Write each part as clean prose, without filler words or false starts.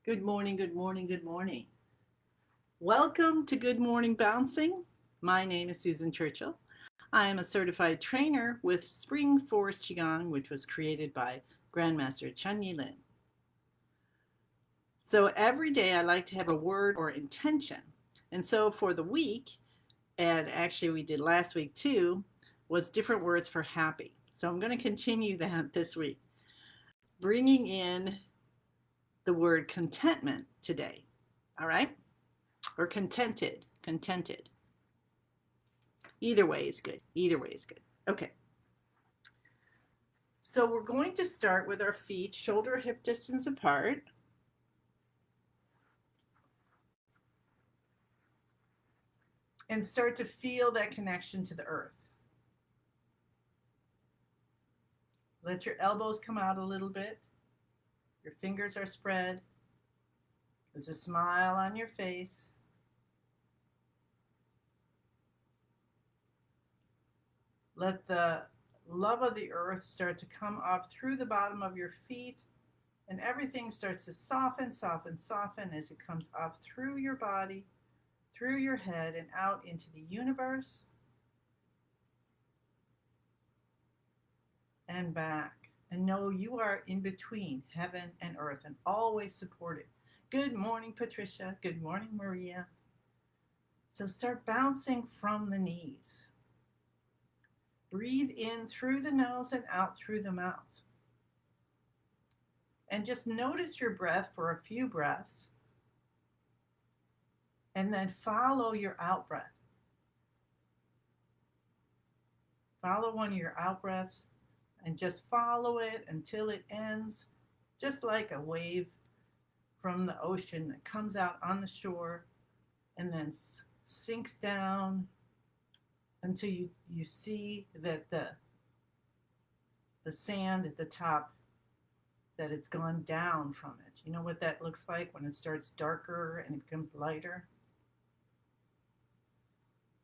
Good morning, good morning, good morning. Welcome to Good Morning Bouncing. My name is Susan Churchill. I am a certified trainer with Spring Forest Qigong, which was created by Grandmaster Chen Yilin. So every day I like to have a word or intention. And so for the week, and actually we did last week too, was different words for happy. So I'm going to continue that this week, bringing in the word contentment today. All right? Or contented, contented. Either way is good. Either way is good. Okay. So we're going to start with our feet shoulder hip distance apart. And start to feel that connection to the earth. Let your elbows come out a little bit. Your fingers are spread. There's a smile on your face. Let the love of the earth start to come up through the bottom of your feet, and everything starts to soften, soften, soften as it comes up through your body, through your head, and out into the universe and back. And know you are in between heaven and earth and always supported. Good morning, Patricia. Good morning, Maria. So start bouncing from the knees. Breathe in through the nose and out through the mouth. And just notice your breath for a few breaths. And then follow your out breath. Follow one of your out breaths and just follow it until it ends, just like a wave from the ocean that comes out on the shore and then sinks down until you see that the sand at the top, that it's gone down from it. You know what that looks like when it starts darker and it becomes lighter?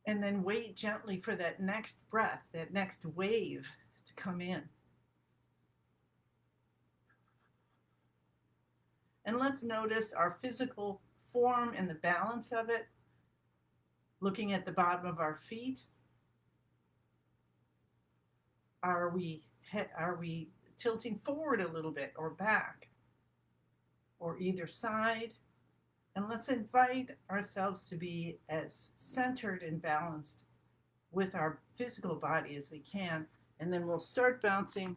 And then wait gently for that next breath, that next wave to come in. And let's notice our physical form and the balance of it, looking at the bottom of our feet. Are we tilting forward a little bit or back or either side? And let's invite ourselves to be as centered and balanced with our physical body as we can. And then we'll start bouncing,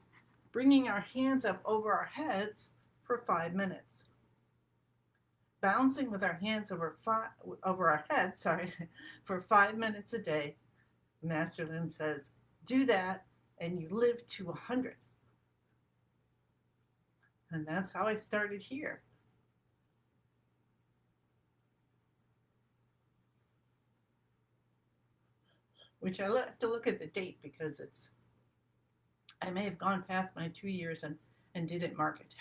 bringing our hands up over our heads for 5 minutes. Bouncing with our hands over our heads, for 5 minutes a day. Master Lin says, do that and you live to 100. And that's how I started here. Which I have to look at the date because I may have gone past my 2 years and didn't mark it.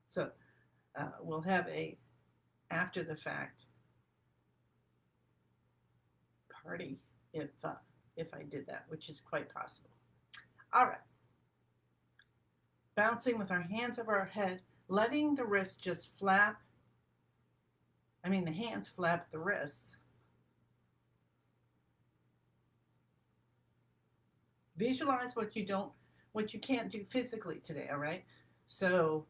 So we'll have a after the fact party if I did that, which is quite possible. All right. Bouncing with our hands over our head, letting the wrists just flap. The hands flap the wrists. Visualize what you can't do physically today, all right? So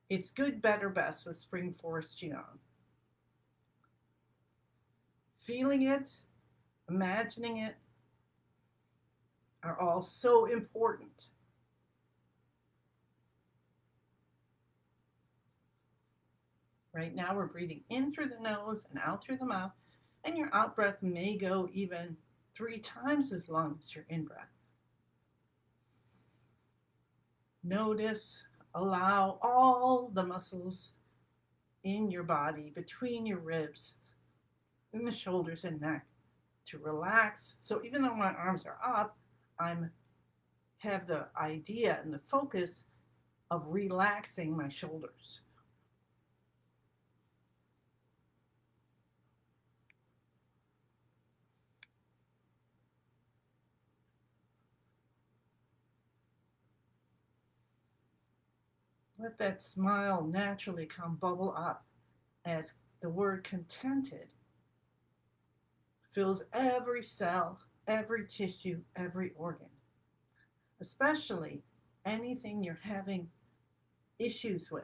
it's good, better, best with Spring Forest Qigong. Feeling it, imagining it are all so important. Right now we're breathing in through the nose and out through the mouth, and your out breath may go even 3 times as long as your in breath. Notice, allow all the muscles in your body, between your ribs, in the shoulders and neck, to relax. So even though my arms are up, I have the idea and the focus of relaxing my shoulders. Let that smile naturally come bubble up as the word contented fills every cell, every tissue, every organ, especially anything you're having issues with.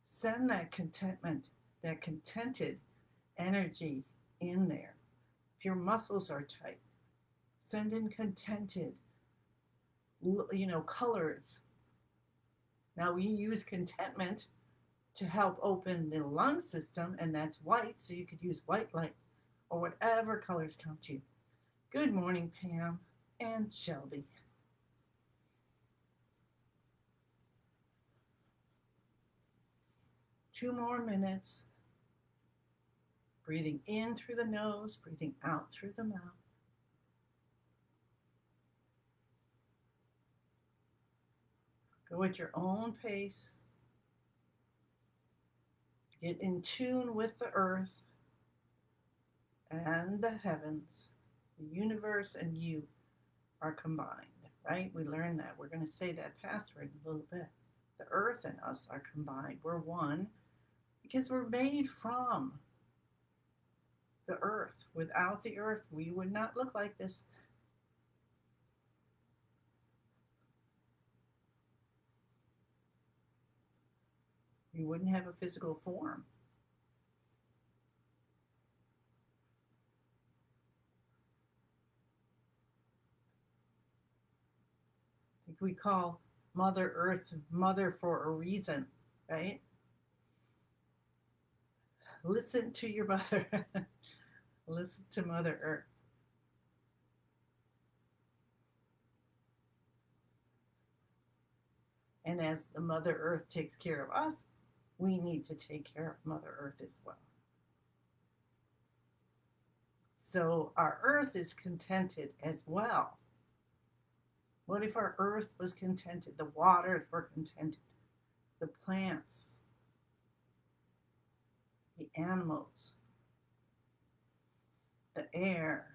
Send that contentment, that contented energy in there. If your muscles are tight, send in contented, colors. Now we use contentment to help open the lung system, and that's white, so you could use white light or whatever colors come to you. Good morning, Pam and Shelby. 2 more minutes. Breathing in through the nose, breathing out through the mouth. Go at your own pace. Get in tune with the earth and the heavens. The universe and you are combined, right? We learned that. We're going to say that password in a little bit. The earth and us are combined. We're one because we're made from the earth. Without the earth, we would not look like this. We wouldn't have a physical form. I think we call Mother Earth Mother for a reason, right? Listen to your mother. Listen to Mother Earth. And as the Mother Earth takes care of us, we need to take care of Mother Earth as well. So our earth is contented as well. What if our earth was contented? The waters were contented. The plants, the animals, the air.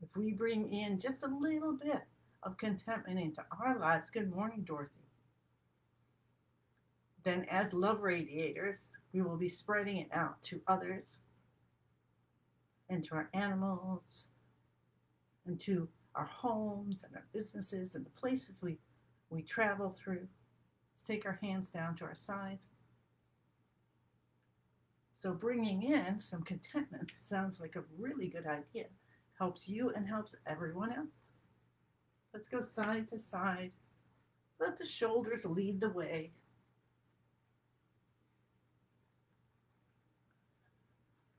If we bring in just a little bit of contentment into our lives, good morning, Dorothy, then as love radiators, we will be spreading it out to others and to our animals and to our homes and our businesses and the places we travel through. Let's take our hands down to our sides. So bringing in some contentment sounds like a really good idea. Helps you and helps everyone else. Let's go side to side. Let the shoulders lead the way.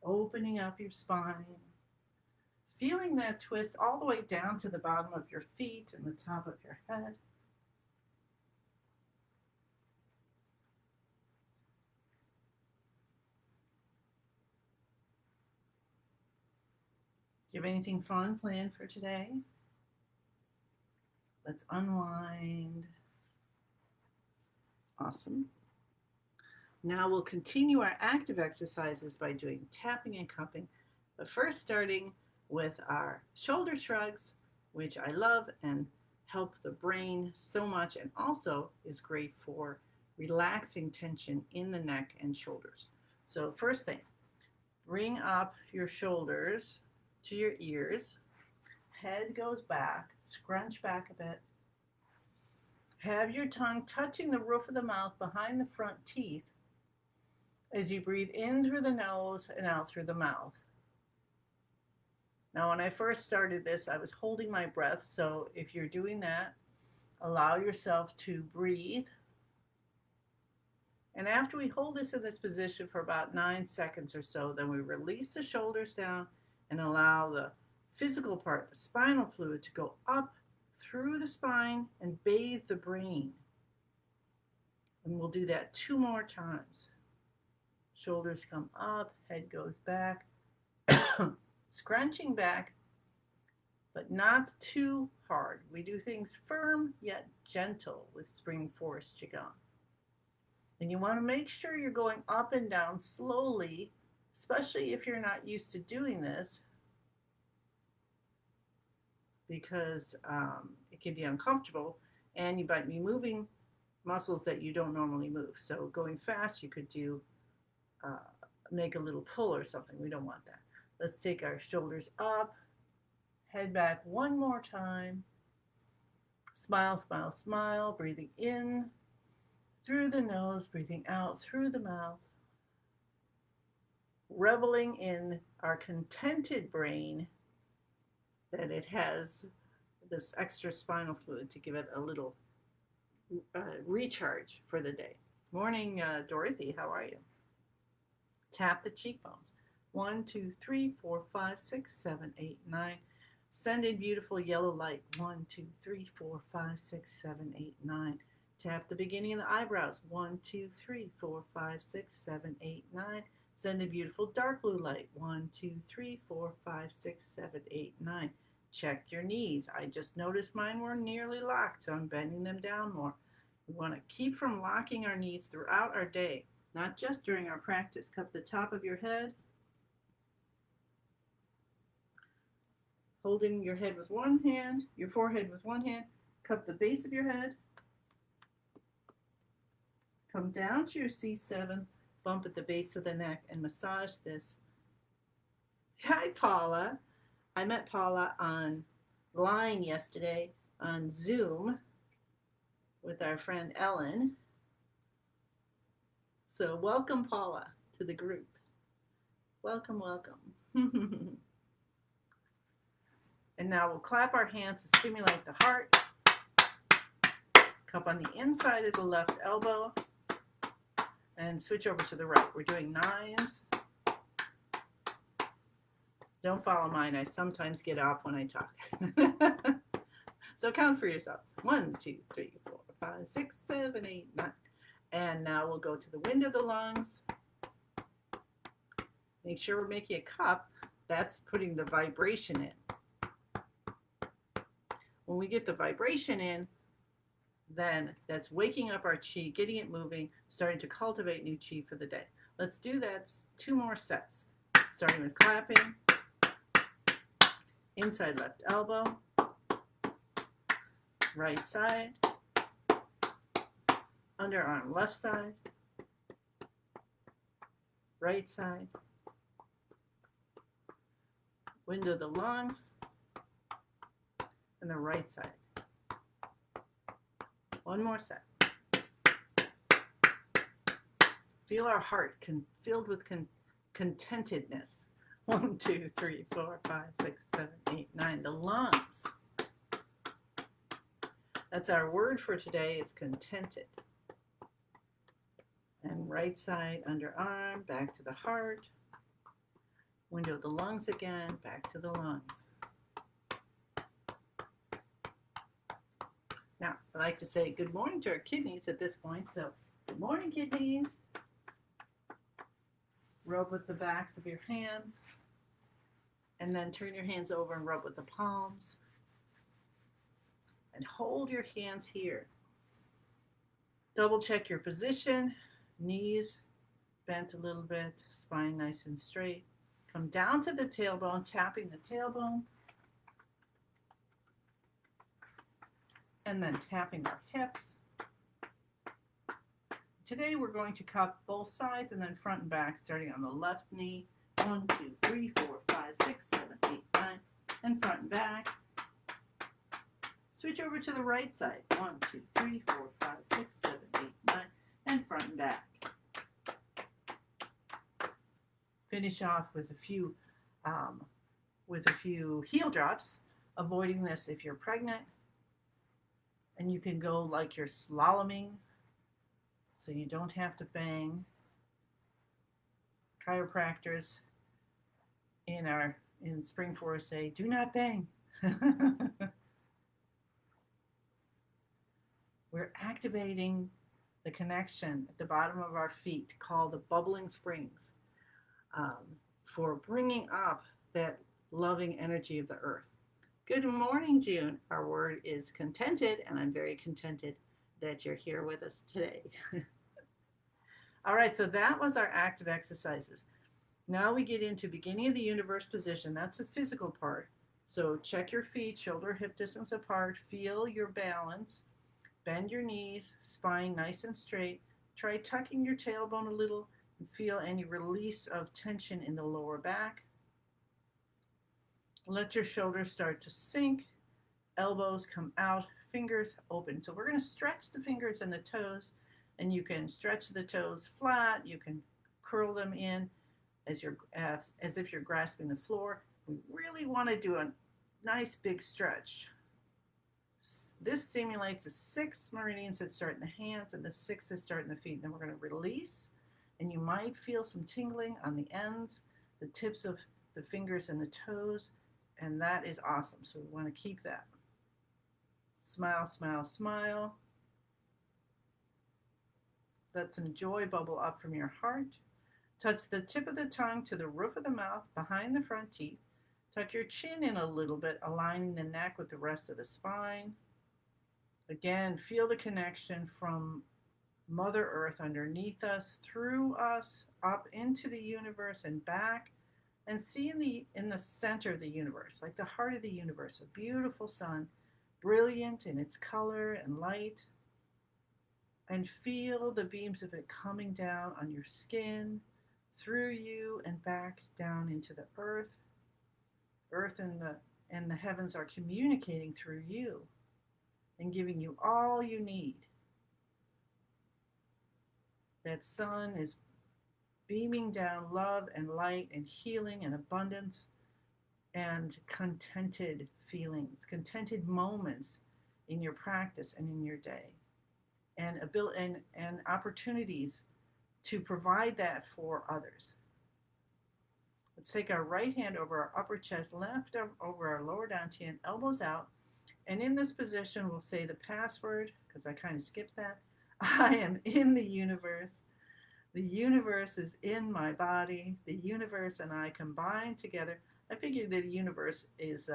Opening up your spine. Feeling that twist all the way down to the bottom of your feet and the top of your head. Do you have anything fun planned for today? Let's unwind. Awesome. Now we'll continue our active exercises by doing tapping and cupping, but first starting with our shoulder shrugs, which I love and help the brain so much and also is great for relaxing tension in the neck and shoulders. So first thing, bring up your shoulders to your ears. Head goes back, scrunch back a bit. Have your tongue touching the roof of the mouth behind the front teeth as you breathe in through the nose and out through the mouth. Now, when I first started this, I was holding my breath, so if you're doing that, allow yourself to breathe. And after we hold this in this position for about 9 seconds or so, then we release the shoulders down and allow the physical part, the spinal fluid, to go up through the spine and bathe the brain. And we'll do that 2 more times. Shoulders come up, head goes back, scrunching back, but not too hard. We do things firm yet gentle with Spring Forest Qigong. And you want to make sure you're going up and down slowly especially if you're not used to doing this, because it can be uncomfortable and you might be moving muscles that you don't normally move. So going fast, you could do make a little pull or something. We don't want that. Let's take our shoulders up, head back one more time. Smile, smile, smile, breathing in through the nose, breathing out through the mouth. Reveling in our contented brain that it has this extra spinal fluid to give it a little recharge for the day. Morning, Dorothy, how are you? Tap the cheekbones. 1, 2, 3, 4, 5, 6, 7, 8, 9. Send in beautiful yellow light. 1, 2, 3, 4, 5, 6, 7, 8, 9. Tap the beginning of the eyebrows. 1, 2, 3, 4, 5, 6, 7, 8, 9. Send in beautiful dark blue light. 1, 2, 3, 4, 5, 6, 7, 8, 9. Check your knees. I just noticed mine were nearly locked, so I'm bending them down more. We want to keep from locking our knees throughout our day, not just during our practice. Cup the top of your head, holding your head with one hand, your forehead with one hand. Cup the base of your head. Come down to your C7, bump at the base of the neck, and massage this. Hi, Paula. I met Paula online yesterday on Zoom with our friend Ellen. So welcome, Paula, to the group. Welcome, welcome. And now we'll clap our hands to stimulate the heart. Cup on the inside of the left elbow. And switch over to the right. We're doing 9s. Don't follow mine. I sometimes get off when I talk. So count for yourself. 1, 2, 3, 4, 5, 6, 7, 8, 9. And now we'll go to the wind of the lungs. Make sure we're making a cup. That's putting the vibration in. When we get the vibration in, then that's waking up our chi, getting it moving, starting to cultivate new chi for the day. Let's do that 2 more sets, starting with clapping. Inside left elbow, right side, underarm left side, right side, window of the lungs, and the right side. One more set. Feel our heart filled with contentedness. 1, 2, 3, 4, 5, 6, 7, 8, 9. The lungs. That's our word for today, is contented. And right side underarm, back to the heart. Window of the lungs again, back to the lungs. Now, I like to say good morning to our kidneys at this point. So, good morning, kidneys. Rub with the backs of your hands. And then turn your hands over and rub with the palms. And hold your hands here. Double check your position. Knees bent a little bit. Spine nice and straight. Come down to the tailbone, tapping the tailbone. And then tapping our hips. Today we're going to cup both sides and then front and back, starting on the left knee. 1, 2, 3, 4, 5, 6, 7, 8, 9. And front and back. Switch over to the right side. 1, 2, 3, 4, 5, 6, 7, 8, 9. And front and back. Finish off with a few heel drops, avoiding this if you're pregnant. And you can go like you're slaloming, so you don't have to bang. Chiropractors in Spring Forest say, do not bang. We're activating the connection at the bottom of our feet, called the bubbling springs, for bringing up that loving energy of the earth. Good morning, June. Our word is contented, and I'm very contented that you're here with us today. All right, so that was our active exercises. Now we get into beginning of the universe position. That's the physical part. So check your feet, shoulder hip distance apart. Feel your balance. Bend your knees, spine nice and straight. Try tucking your tailbone a little and feel any release of tension in the lower back. Let your shoulders start to sink. Elbows come out, fingers open. So we're going to stretch the fingers and the toes, and you can stretch the toes flat. You can curl them in as if you're grasping the floor. We really want to do a nice big stretch. This stimulates the 6 meridians that start in the hands and the 6 that start in the feet. Then we're going to release, and you might feel some tingling on the ends, the tips of the fingers and the toes, and that is awesome. So we want to keep that. Smile, smile, smile. Let some joy bubble up from your heart. Touch the tip of the tongue to the roof of the mouth, behind the front teeth. Tuck your chin in a little bit, aligning the neck with the rest of the spine. Again, feel the connection from Mother Earth underneath us, through us, up into the universe and back. And see in the center of the universe, like the heart of the universe, a beautiful sun, brilliant in its color and light. And feel the beams of it coming down on your skin, through you and back down into the earth. Earth and the heavens are communicating through you and giving you all you need. That sun is beaming down love and light and healing and abundance and contented feelings, contented moments in your practice and in your day, and opportunities to provide that for others. Let's take our right hand over our upper chest, left over our lower dantian, elbows out. And in this position, we'll say the password, because I kind of skipped that. I am in the universe. The universe is in my body. The universe and I combine together. I figure that the universe is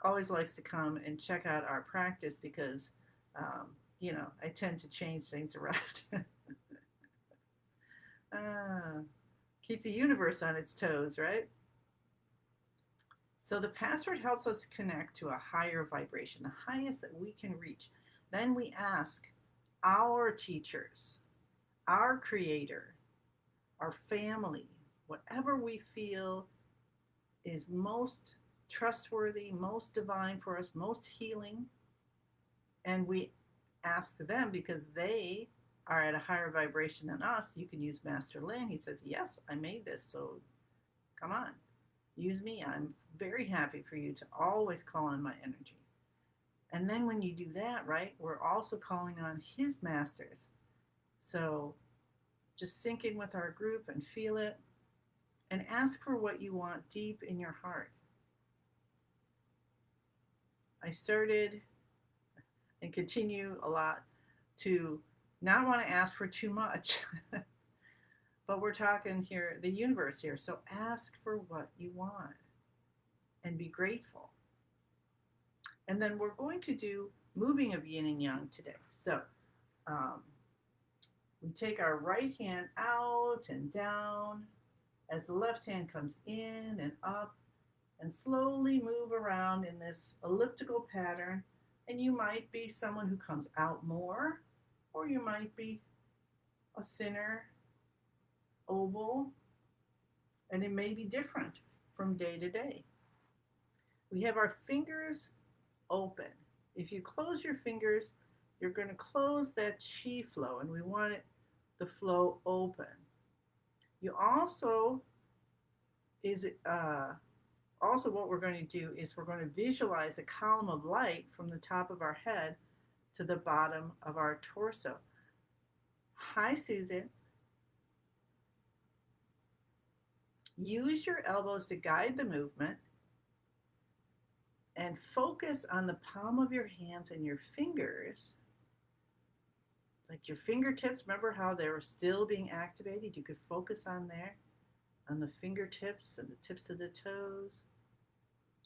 always likes to come and check out our practice because, I tend to change things around. Keep the universe on its toes, right? So the password helps us connect to a higher vibration, the highest that we can reach. Then we ask our teachers, our creator, our family, whatever we feel is most trustworthy, most divine for us, most healing. And we ask them because they are at a higher vibration than us. You can use Master Lin. He says, yes, I made this, so come on, use me. I'm very happy for you to always call on my energy. And then when you do that, right, we're also calling on his masters. So just sink in with our group and feel it and ask for what you want deep in your heart. I started and continue a lot to not want to ask for too much. But we're talking here, the universe here. So ask for what you want and be grateful. And then we're going to do moving of yin and yang today. So we take our right hand out and down as the left hand comes in and up, and slowly move around in this elliptical pattern. And you might be someone who comes out more, or you might be a thinner oval, and it may be different from day to day. We have our fingers open. If you close your fingers, you're going to close that chi flow, and we want the flow open. You also what we're going to do is we're going to visualize a column of light from the top of our head to the bottom of our torso. Hi, Susan. Use your elbows to guide the movement and focus on the palm of your hands and your fingers. Like your fingertips, remember how they were still being activated? You could focus on there, on the fingertips and the tips of the toes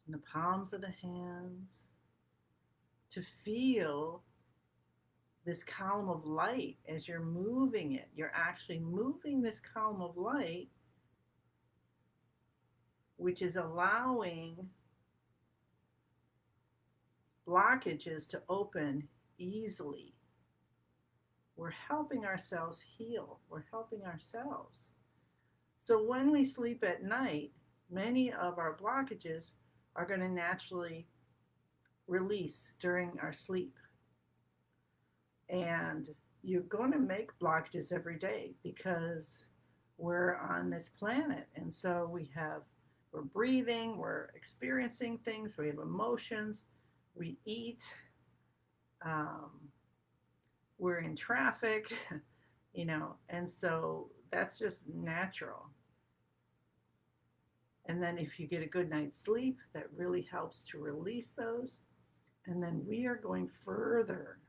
and the palms of the hands, to feel this column of light as you're moving it. You're actually moving this column of light which is allowing blockages to open easily. We're helping ourselves heal. We're helping ourselves. So when we sleep at night, many of our blockages are going to naturally release during our sleep. And you're going to make blockages every day because we're on this planet. And so we're breathing, we're experiencing things, we have emotions, we eat, um, we're in traffic, and so that's just natural. And then if you get a good night's sleep, that really helps to release those. And then we are going further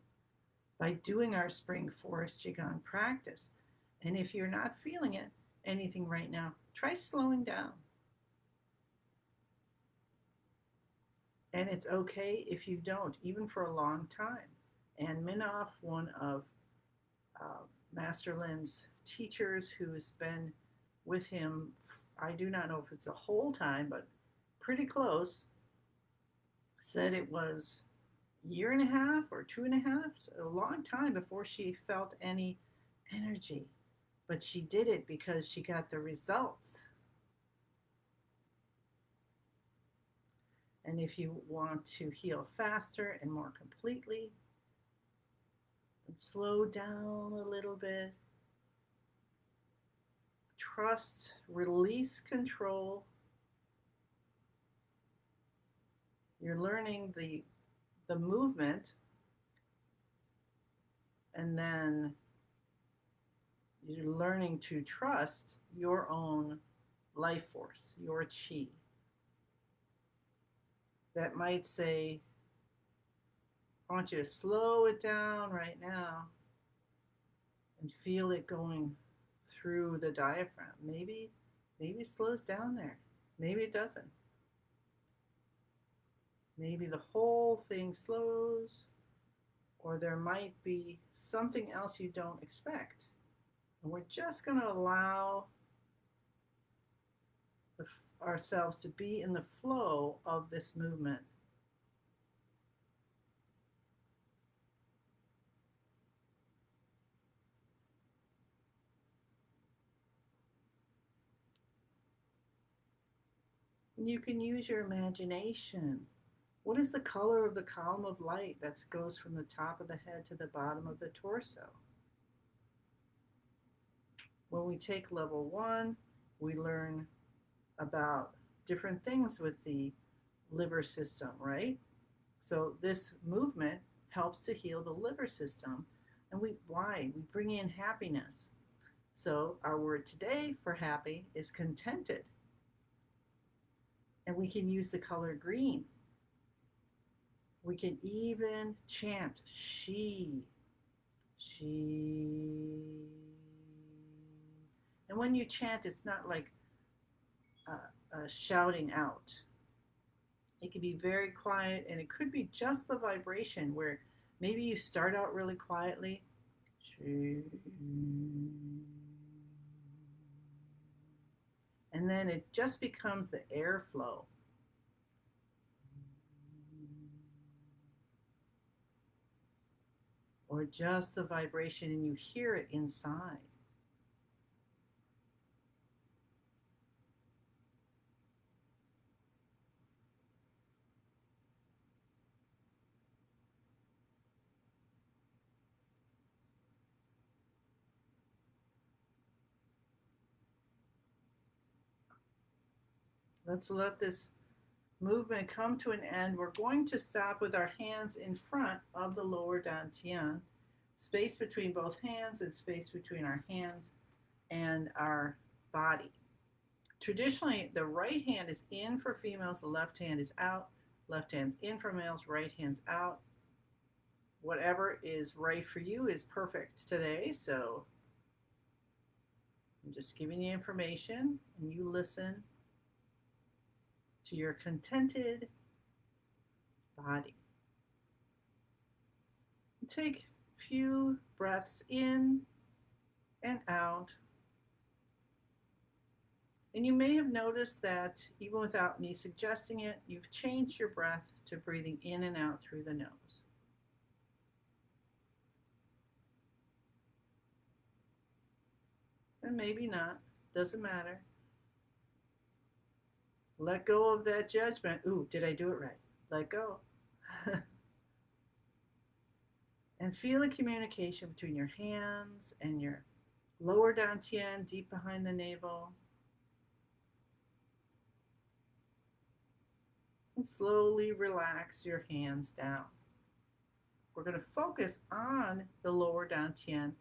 by doing our Spring Forest Qigong practice. And if you're not feeling anything right now, try slowing down. And it's okay if you don't, even for a long time. And Minoff, one of Master Lin's teachers who's been with him, I do not know if it's a whole time, but pretty close, said it was a year and a half or 2.5, a long time before she felt any energy. But she did it because she got the results. And if you want to heal faster and more completely, and slow down a little bit, trust, release control. You're learning the movement, and then you're learning to trust your own life force, your chi. That might say, I want you to slow it down right now and feel it going through the diaphragm. Maybe it slows down there. Maybe it doesn't. Maybe the whole thing slows, or there might be something else you don't expect. And we're just going to allow ourselves to be in the flow of this movement. And you can use your imagination. What is the color of the column of light that goes from the top of the head to the bottom of the torso? When we take level 1, we learn about different things with the liver system, right? So this movement helps to heal the liver system. And why? We bring in happiness. So our word today for happy is contented. And we can use the color green. We can even chant she. And when you chant, it's not like shouting out. It can be very quiet, and it could be just the vibration where maybe you start out really quietly. And then it just becomes the airflow. Or just the vibration, and you hear it inside. Let's let this movement come to an end. We're going to stop with our hands in front of the lower dantian, space between both hands and space between our hands and our body. Traditionally, the right hand is in for females, the left hand is out. Left hand's in for males, right hand's out. Whatever is right for you is perfect today, so I'm just giving you information, and you listen to your contented body. Take a few breaths in and out. And you may have noticed that even without me suggesting it, you've changed your breath to breathing in and out through the nose. And maybe not, doesn't matter. Let go of that judgment. Ooh, did I do it right? Let go. And feel the communication between your hands and your lower dantian, deep behind the navel. And slowly relax your hands down. We're going to focus on the lower dantian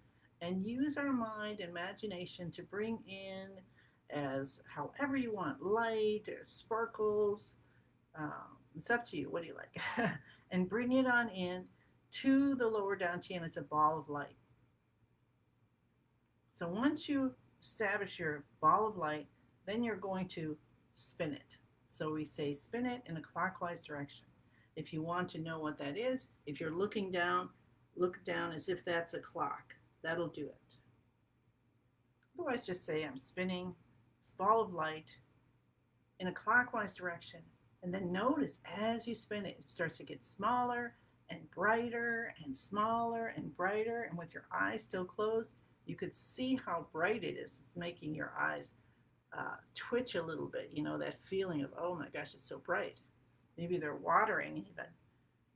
and use our mind, imagination to bring in as however you want, light, or sparkles. It's up to you. What do you like? And bring it on in to the lower dantian as a ball of light. So once you establish your ball of light, then you're going to spin it. So we say spin it in a clockwise direction. If you want to know what that is, if you're looking down, look down as if that's a clock. That'll do it. Otherwise, just say I'm spinning this ball of light in a clockwise direction. And then notice as you spin it, it starts to get smaller and brighter and smaller and brighter. And with your eyes still closed, you could see how bright it is. It's making your eyes twitch a little bit. You know, that feeling of, oh my gosh, it's so bright. Maybe they're watering even.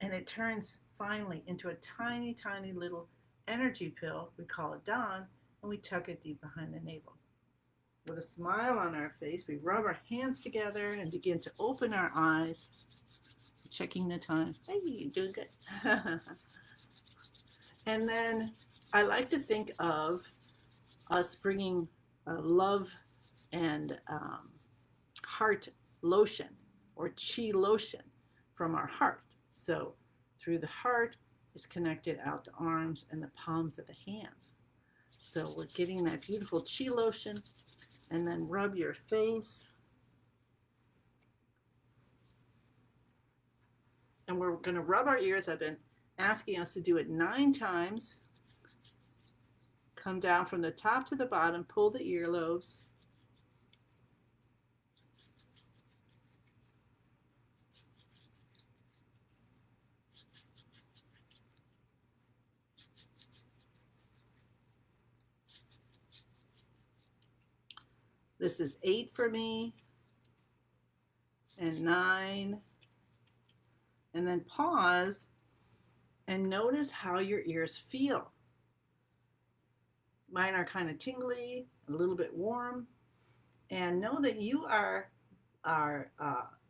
And it turns finally into a tiny, tiny little energy pill. We call it Dawn, and we tuck it deep behind the navel. With a smile on our face, we rub our hands together and begin to open our eyes, checking the time. Hey, you're doing good. And then I like to think of us bringing love and heart lotion or chi lotion from our heart. So through the heart is connected out the arms and the palms of the hands. So we're getting that beautiful chi lotion, and then rub your face. And we're going to rub our ears. I've been asking us to do it 9 times. Come down from the top to the bottom, pull the earlobes. This is 8 for me, and 9. And then pause and notice how your ears feel. Mine are kind of tingly, a little bit warm. And know that you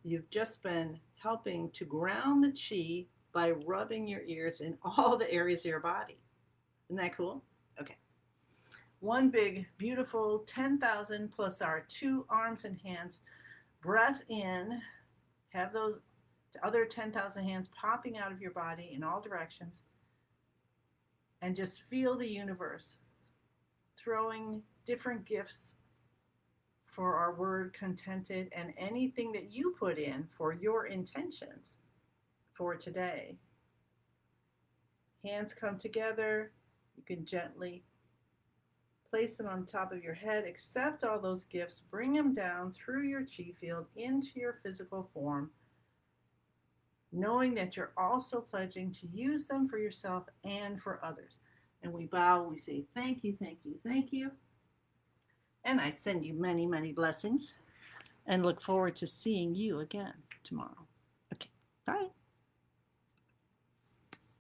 you've just been helping to ground the chi by rubbing your ears in all the areas of your body. Isn't that cool? Okay. One big, beautiful 10,000 plus our 2 arms and hands. Breath in. Have those other 10,000 hands popping out of your body in all directions. And just feel the universe throwing different gifts for our word contented and anything that you put in for your intentions for today. Hands come together. You can gently place them on top of your head. Accept all those gifts. Bring them down through your chi field into your physical form, knowing that you're also pledging to use them for yourself and for others. And we bow, we say thank you, thank you, thank you. And I send you many, many blessings and look forward to seeing you again tomorrow. Okay, bye.